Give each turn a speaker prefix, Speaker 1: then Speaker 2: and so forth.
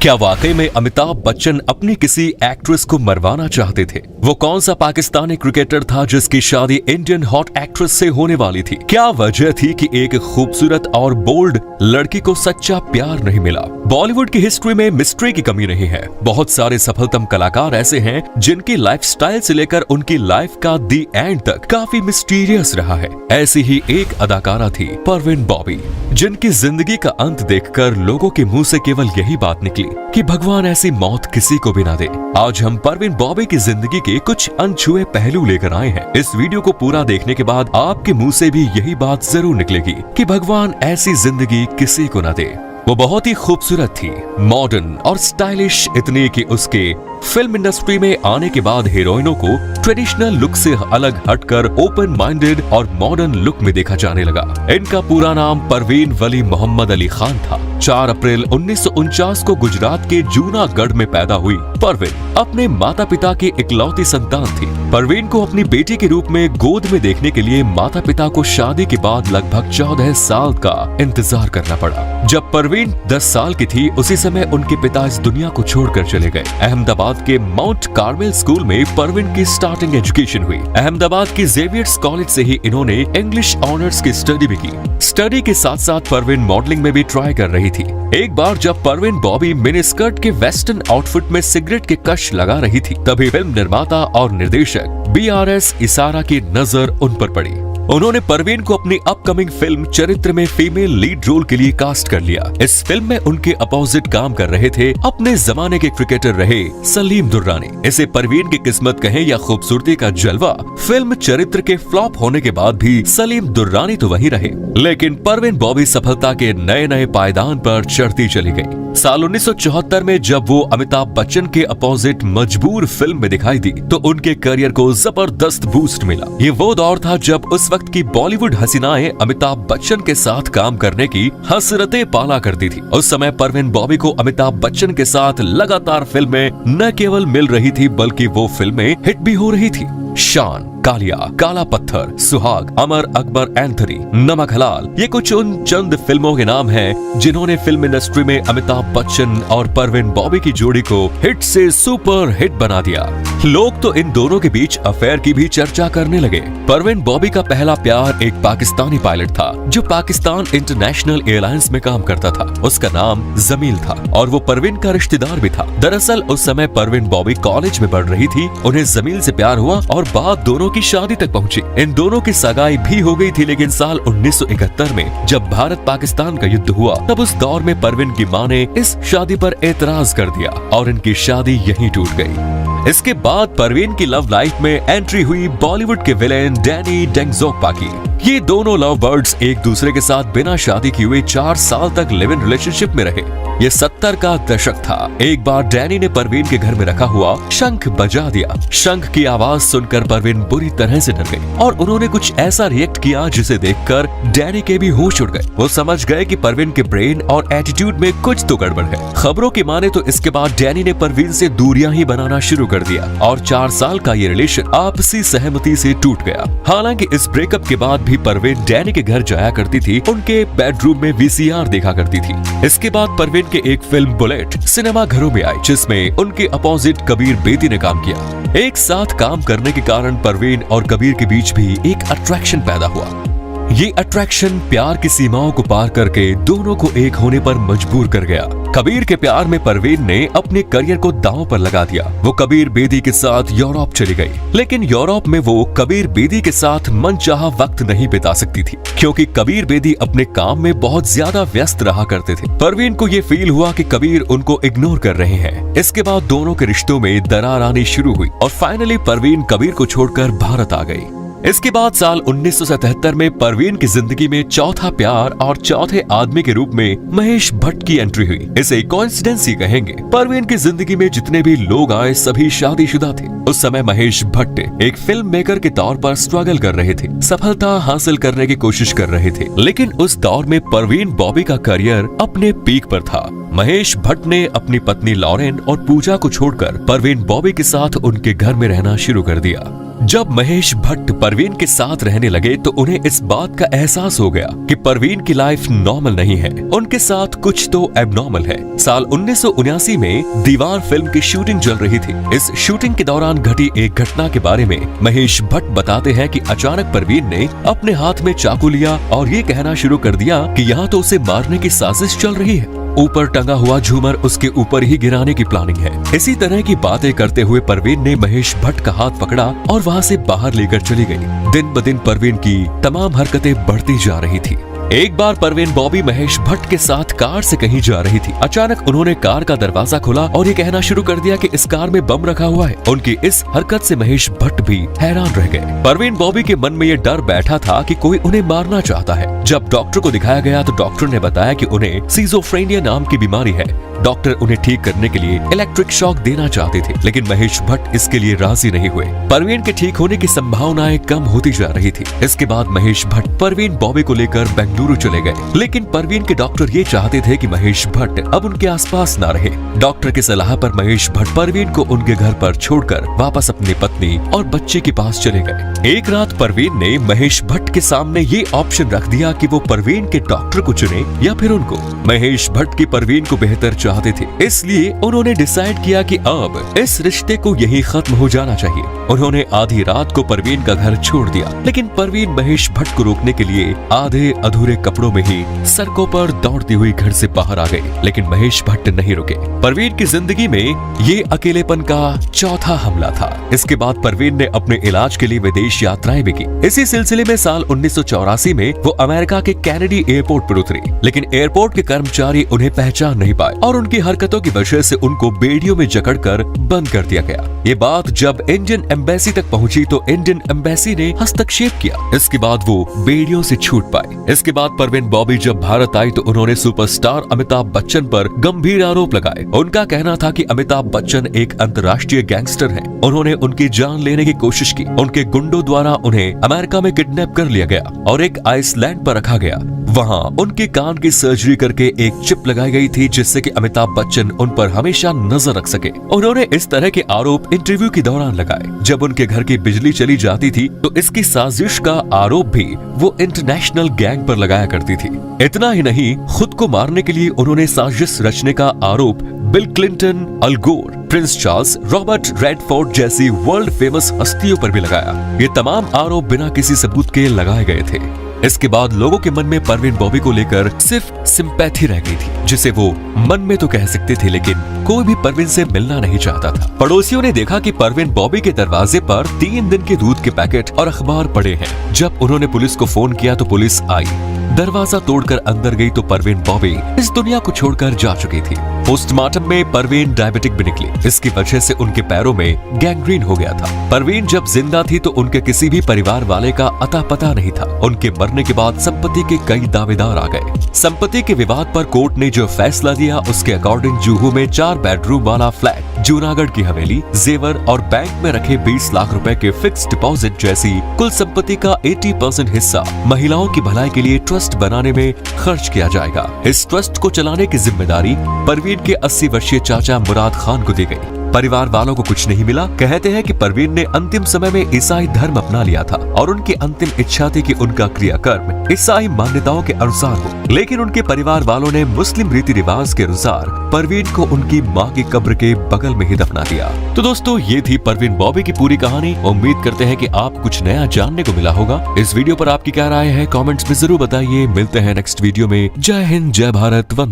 Speaker 1: क्या वाकई में अमिताभ बच्चन अपनी किसी एक्ट्रेस को मरवाना चाहते थे? वो कौन सा पाकिस्तानी क्रिकेटर था जिसकी शादी इंडियन हॉट एक्ट्रेस से होने वाली थी? क्या वजह थी कि एक खूबसूरत और बोल्ड लड़की को सच्चा प्यार नहीं मिला? बॉलीवुड की हिस्ट्री में मिस्ट्री की कमी नहीं है। बहुत सारे सफलतम कलाकार ऐसे हैं जिनकी लाइफस्टाइल से लेकर उनकी लाइफ का दी एंड तक काफी मिस्टीरियस रहा है। ऐसी ही एक अदाकारा थी परवीन बॉबी, जिनकी जिंदगी का अंत देखकर लोगों के मुंह से केवल यही बात निकली कि भगवान ऐसी मौत किसी को भी ना दे। आज हम परवीन बॉबी की जिंदगी के कुछ अनछुए पहलू लेकर आए हैं। इस वीडियो को पूरा देखने के बाद आपके मुंह से भी यही बात जरूर निकलेगी कि भगवान ऐसी जिंदगी किसी को ना दे। वो बहुत ही खूबसूरत थी, मॉडर्न और स्टाइलिश, इतनी कि उसके फिल्म इंडस्ट्री में आने के बाद हीरोइनों को ट्रेडिशनल लुक से अलग हटकर ओपन माइंडेड और मॉडर्न लुक में देखा जाने लगा। इनका पूरा नाम परवीन वली मोहम्मद अली खान था। 4 अप्रैल 1949 को गुजरात के जूनागढ़ में पैदा हुई परवीन अपने माता पिता की इकलौती संतान थी। परवीन को अपनी बेटी के रूप में गोद में देखने के लिए माता पिता को शादी के बाद लगभग 14 साल का इंतजार करना पड़ा। जब परवीन 10 साल की थी, उसी समय उनके पिता इस दुनिया को छोड़कर चले गए। अहमदाबाद के माउंट कार्मेल स्कूल में परवीन की स्टार्टिंग एजुकेशन हुई। अहमदाबाद की जेवियर्स कॉलेज से ही इन्होंने इंग्लिश ऑनर्स की स्टडी भी की। स्टडी के साथ साथ परवीन मॉडलिंग में भी ट्राई कर रही थी। एक बार जब परवीन बॉबी मिनी स्कर्ट के वेस्टर्न आउटफिट में सिगरेट के कश लगा रही थी, तभी फिल्म निर्माता और निर्देशक BRS इसारा की नजर उन पर पड़ी। उन्होंने परवीन को अपनी अपकमिंग फिल्म चरित्र में फीमेल लीड रोल के लिए कास्ट कर लिया। इस फिल्म में उनके अपोजिट काम कर रहे थे अपने जमाने के क्रिकेटर रहे सलीम दुर्रानी। इसे परवीन की किस्मत कहें या खूबसूरती का जलवा, फिल्म चरित्र के फ्लॉप होने के बाद भी सलीम दुर्रानी तो वहीं रहे, लेकिन परवीन बॉबी सफलता के नए नए पायदान पर चढ़ती चली गई। साल 1974 में जब वो अमिताभ बच्चन के अपोजिट मजबूर फिल्म में दिखाई दी, तो उनके करियर को जबरदस्त बूस्ट मिला। ये वो दौर था जब उस वक्त की बॉलीवुड हसीनाएं अमिताभ बच्चन के साथ काम करने की हसरतें पाला करती थी। उस समय परवीन बॉबी को अमिताभ बच्चन के साथ लगातार फिल्में न केवल मिल रही थी, बल्कि वो फिल्में हिट भी हो रही थी। शान, कालिया, काला पत्थर, सुहाग, अमर अकबर एंथनी, नमक हलाल, ये कुछ उन चंद फिल्मों के नाम हैं जिन्होंने फिल्म इंडस्ट्री में अमिताभ बच्चन और परवीन बॉबी की जोड़ी को हिट से सुपर हिट बना दिया। लोग तो इन दोनों के बीच अफेयर की भी चर्चा करने लगे। परवीन बॉबी का पहला प्यार एक पाकिस्तानी पायलट था जो पाकिस्तान इंटरनेशनल एयरलाइंस में काम करता था। उसका नाम जमील था और वो परवीन का रिश्तेदार भी था। दरअसल उस समय परवीन बॉबी कॉलेज में पढ़ रही थी। उन्हें जमील से प्यार हुआ और बात दोनों की शादी तक पहुंची। इन दोनों की सगाई भी हो गई थी, लेकिन साल 1971 में जब भारत पाकिस्तान का युद्ध हुआ, तब उस दौर में परवीन की मां ने इस शादी पर एतराज कर दिया और इनकी शादी यहीं टूट गई। इसके बाद परवीन की लव लाइफ में एंट्री हुई बॉलीवुड के विलेन डैनी डेंगजोंगपा की। ये दोनों लव बर्ड्स एक दूसरे के साथ बिना शादी किए हुए 4 साल तक लिव इन रिलेशनशिप में रहे। ये 70 का दशक था। एक बार डैनी ने परवीन के घर में रखा हुआ शंख बजा दिया। शंख की आवाज सुनकर परवीन बुरी तरह से डर गई और उन्होंने कुछ ऐसा रिएक्ट किया जिसे देखकर डैनी के भी होश उड़ गए। वो समझ गए कि परवीन के ब्रेन और एटीट्यूड में कुछ तो गड़बड़ है। खबरों की माने तो इसके बाद डैनी ने परवीन से दूरियां ही बनाना शुरू कर दिया और 4 साल का ये रिलेशन आपसी सहमति से टूट गया। हालांकि इस ब्रेकअप के बाद भी परवीन डैनी के घर जाया करती थी, उनके बेडरूम में VCR देखा करती थी। इसके बाद परवीन के एक फिल्म बुलेट सिनेमा घरों में आई, जिसमें उनके अपोजिट कबीर बेदी ने काम किया। एक साथ काम करने के कारण परवीन और कबीर के बीच भी एक अट्रैक्शन पैदा हुआ। ये अट्रैक्शन प्यार की सीमाओं को पार करके दोनों को एक होने पर मजबूर कर गया। कबीर के प्यार में परवीन ने अपने करियर को दांव पर लगा दिया। वो कबीर बेदी के साथ यूरोप चली गई, लेकिन यूरोप में वो कबीर बेदी के साथ मनचाहा वक्त नहीं बिता सकती थी, क्योंकि कबीर बेदी अपने काम में बहुत ज्यादा व्यस्त रहा करते थे। परवीन को ये फील हुआ कि कबीर उनको इग्नोर कर रहे हैं। इसके बाद दोनों के रिश्तों में दरार आनी शुरू हुई और फाइनली परवीन कबीर को छोड़कर भारत आ गई। इसके बाद साल 1977 में परवीन की जिंदगी में चौथा प्यार और चौथे आदमी के रूप में महेश भट्ट की एंट्री हुई। इसे कोइंसिडेंस ही कहेंगे। परवीन की जिंदगी में जितने भी लोग आए सभी शादीशुदा थे। उस समय महेश भट्ट एक फिल्म मेकर के तौर पर स्ट्रगल कर रहे थे, सफलता हासिल करने की कोशिश कर रहे थे, लेकिन उस दौर में परवीन बॉबी का करियर अपने पीक पर था। महेश भट्ट ने अपनी पत्नी लॉरेन और पूजा को छोड़कर परवीन बॉबी के साथ उनके घर में रहना शुरू कर दिया। जब महेश भट्ट परवीन के साथ रहने लगे तो उन्हें इस बात का एहसास हो गया कि परवीन की लाइफ नॉर्मल नहीं है, उनके साथ कुछ तो एबनॉर्मल है। साल 1979 में दीवार फिल्म की शूटिंग चल रही थी। इस शूटिंग के दौरान घटी एक घटना के बारे में महेश भट्ट बताते हैं कि अचानक परवीन ने अपने हाथ में चाकू लिया और ये कहना शुरू कर दिया कि यहाँ तो उसे मारने की साजिश चल रही है। ऊपर टंगा हुआ झूमर उसके ऊपर ही गिराने की प्लानिंग है। इसी तरह की बातें करते हुए परवीन ने महेश भट्ट का हाथ पकड़ा और वहाँ से बाहर लेकर चली गई। दिन ब दिन परवीन की तमाम हरकतें बढ़ती जा रही थी। एक बार परवीन बॉबी महेश भट्ट के साथ कार से कहीं जा रही थी। अचानक उन्होंने कार का दरवाजा खोला और ये कहना शुरू कर दिया कि इस कार में बम रखा हुआ है। उनकी इस हरकत से महेश भट्ट भी हैरान रह गए। परवीन बॉबी के मन में ये डर बैठा था कि कोई उन्हें मारना चाहता है। जब डॉक्टर को दिखाया गया तो डॉक्टर ने बताया कि उन्हें सिजोफ्रेनिया नाम की बीमारी है। डॉक्टर उन्हें ठीक करने के लिए इलेक्ट्रिक शॉक देना चाहते थे, लेकिन महेश भट्ट इसके लिए राजी नहीं हुए। परवीन के ठीक होने की संभावनाएं कम होती जा रही थी। इसके बाद महेश भट्ट परवीन बॉबी को लेकर बेंगलुरु चले गए, लेकिन परवीन के डॉक्टर ये चाहते थे कि महेश भट्ट अब उनके आसपास ना रहे। डॉक्टर की सलाह पर महेश भट्ट परवीन को उनके घर पर छोड़कर वापस अपनी पत्नी और बच्चे के पास चले गए। एक रात परवीन ने महेश भट्ट के सामने ये ऑप्शन रख दिया कि वो परवीन के डॉक्टर को चुने या फिर उनको। महेश भट्ट की परवीन को बेहतर चाहते थे, इसलिए उन्होंने डिसाइड किया कि अब इस रिश्ते को यही खत्म हो जाना चाहिए। उन्होंने आधी रात को परवीन का घर छोड़ दिया, लेकिन परवीन महेश भट्ट को रोकने के लिए आधे अधूरे कपड़ों में ही सड़कों पर दौड़ती हुई घर से बाहर आ गई, लेकिन महेश भट्ट नहीं रुके। परवीन की जिंदगी में ये अकेलेपन का चौथा हमला था। इसके बाद परवीन ने अपने इलाज के लिए विदेश यात्राएं भी की। इसी सिलसिले में साल 1984 में वो अमेरिका के कैनेडी एयरपोर्ट पर उतरी, लेकिन एयरपोर्ट के कर्मचारी उन्हें पहचान नहीं पाए और उनकी हरकतों की वजह से उनको बेड़ियों में जकड़कर बंद कर दिया गया। ये बात जब इंडियन एम्बेसी तक पहुंची तो इंडियन एम्बेसी ने हस्तक्षेप किया। इसके बाद वो बेड़ियों से छूट पाए। इसके बाद परवीन बॉबी जब भारत आई तो उन्होंने सुपरस्टार अमिताभ बच्चन पर गंभीर आरोप लगाए। उनका कहना था कि अमिताभ बच्चन एक अंतर्राष्ट्रीय गैंगस्टर हैं। उन्होंने उनकी जान लेने की कोशिश की। उनके गुंडों द्वारा उन्हें अमेरिका में किडनैप कर लिया गया और एक आइसलैंड पर रखा गया। वहाँ उनके कान की सर्जरी करके एक चिप लगाई गई थी, जिससे कि अमिताभ बच्चन उन पर हमेशा नजर रख सके। उन्होंने इस तरह के आरोप इंटरव्यू के दौरान लगाए। जब उनके घर की बिजली चली जाती थी तो इसकी साजिश का आरोप भी वो इंटरनेशनल गैंग पर लगाया करती थी। इतना ही नहीं, खुद को मारने के लिए उन्होंने साजिश रचने का आरोप बिल क्लिंटन, अल गोर, प्रिंस चार्ल्स, रॉबर्ट रेडफोर्ड जैसी वर्ल्ड फेमस हस्तियों पर भी लगाया। ये तमाम आरोप बिना किसी सबूत के लगाए गए थे। इसके बाद लोगों के मन में परवीन बॉबी को लेकर सिर्फ सिंपैथी रह गई थी, जिसे वो मन में तो कह सकते थे, लेकिन कोई भी परवीन से मिलना नहीं चाहता था। पड़ोसियों ने देखा कि परवीन बॉबी के दरवाजे पर 3 दिन के दूध के पैकेट और अखबार पड़े हैं। जब उन्होंने पुलिस को फोन किया तो पुलिस आई। दरवाजा तोड़कर अंदर गई तो परवीन बॉबी इस दुनिया को छोड़कर जा चुकी थी। पोस्टमार्टम में परवीन डायबिटिक भी निकली। इसकी वजह से उनके पैरों में गैंग्रीन हो गया था। परवीन जब जिंदा थी तो उनके किसी भी परिवार वाले का अता पता नहीं था। उनके मरने के बाद संपत्ति के कई दावेदार आ गए। संपत्ति के विवाद पर कोर्ट ने जो फैसला दिया उसके अकॉर्डिंग जुहू में 4 बेडरूम वाला फ्लैट, जूनागढ़ की हवेली, जेवर और बैंक में रखे 20 लाख रुपए के फिक्स डिपॉजिट जैसी कुल संपत्ति का 80% हिस्सा महिलाओं की भलाई के लिए ट्रस्ट बनाने में खर्च किया जाएगा। इस ट्रस्ट को चलाने की जिम्मेदारी परवीन के 80 वर्षीय चाचा मुराद खान को दी गई। परिवार वालों को कुछ नहीं मिला। कहते हैं कि परवीन ने अंतिम समय में ईसाई धर्म अपना लिया था और उनकी अंतिम इच्छा थी कि उनका क्रियाकर्म ईसाई मान्यताओं के अनुसार हो, लेकिन उनके परिवार वालों ने मुस्लिम रीति रिवाज के अनुसार परवीन को उनकी मां की कब्र के बगल में ही दफना दिया। तो दोस्तों, ये थी परवीन बॉबी की पूरी कहानी। उम्मीद करते हैं कि आप कुछ नया जानने को मिला होगा। इस वीडियो पर आपकी क्या राय है कमेंट्स में जरूर बताइए। मिलते हैं नेक्स्ट वीडियो में। जय हिंद, जय भारत, वंदे।